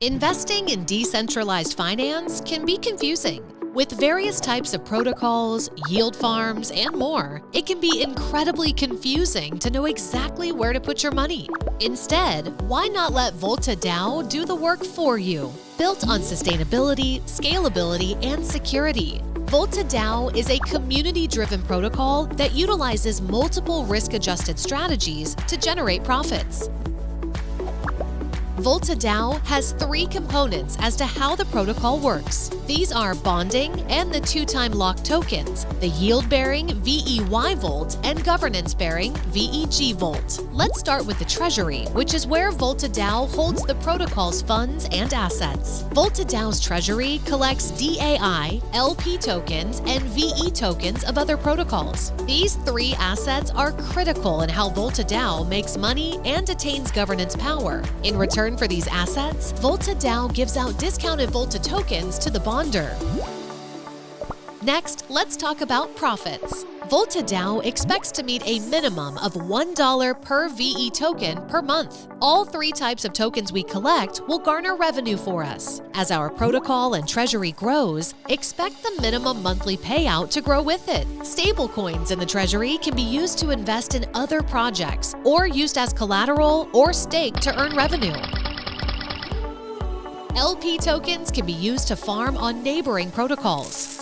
Investing in decentralized finance can be confusing. With various types of protocols, yield farms, and more, it can be incredibly confusing to know exactly where to put your money. Instead, why not let Volta DAO do the work for you? Built on sustainability, scalability, and security, Volta DAO is a community-driven protocol that utilizes multiple risk-adjusted strategies to generate profits. Volta DAO has three components as to how the protocol works. These are bonding and the two-time lock tokens, the yield-bearing veYVolt and governance-bearing veGVolt. Let's start with the Treasury, which is where Volta DAO holds the protocol's funds and assets. Volta DAO's Treasury collects DAI, LP tokens, and VE tokens of other protocols. These three assets are critical in how Volta DAO makes money and attains governance power. In return for these assets, Volta DAO gives out discounted Volta tokens to the bonder. Next, let's talk about profits. Volta DAO expects to meet a minimum of $1 per VE token per month. All three types of tokens we collect will garner revenue for us. As our protocol and treasury grows, expect the minimum monthly payout to grow with it. Stablecoins in the treasury can be used to invest in other projects or used as collateral or stake to earn revenue. LP tokens can be used to farm on neighboring protocols.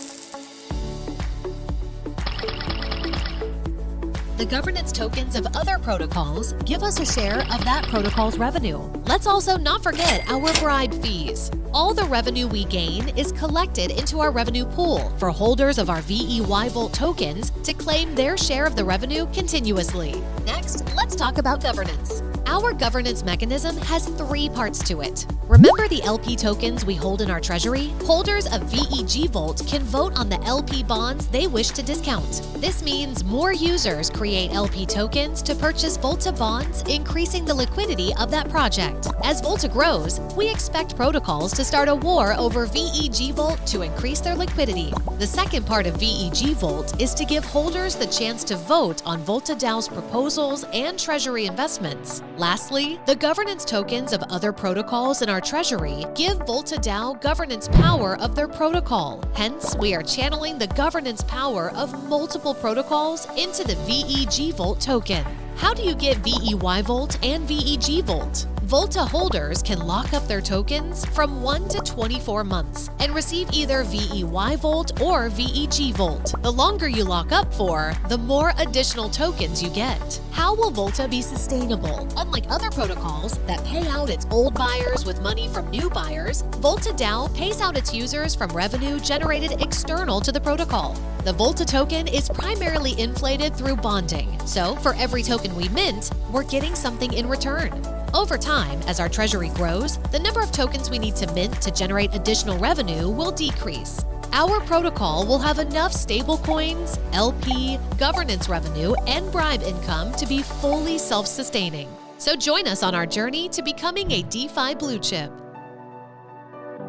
The governance tokens of other protocols give us a share of that protocol's revenue. Let's also not forget our bribe fees. All the revenue we gain is collected into our revenue pool for holders of our veYVolt tokens to claim their share of the revenue continuously. Next, let's talk about governance. Our governance mechanism has three parts to it. Remember the LP tokens we hold in our treasury? Holders of veGVolt can vote on the LP bonds they wish to discount. This means more users create LP tokens to purchase Volta bonds, increasing the liquidity of that project. As Volta grows, we expect protocols to start a war over veGVolt to increase their liquidity. The second part of veGVolt is to give holders the chance to vote on Volta DAO's proposals and treasury investments. Lastly, the governance tokens of other protocols in our treasury give Volta DAO governance power of their protocol. Hence, we are channeling the governance power of multiple protocols into the veGVolt token. How do you get veYVolt and veGVolt? Volta holders can lock up their tokens from 1 to 24 months and receive either veYVolt or veGVolt. The longer you lock up for, the more additional tokens you get. How will Volta be sustainable? Unlike other protocols that pay out its old buyers with money from new buyers, Volta DAO pays out its users from revenue generated external to the protocol. The Volta token is primarily inflated through bonding, so for every token we mint, we're getting something in return. Over time, as our treasury grows, the number of tokens we need to mint to generate additional revenue will decrease. Our protocol will have enough stablecoins, LP, governance revenue, and bribe income to be fully self-sustaining. So join us on our journey to becoming a DeFi blue chip.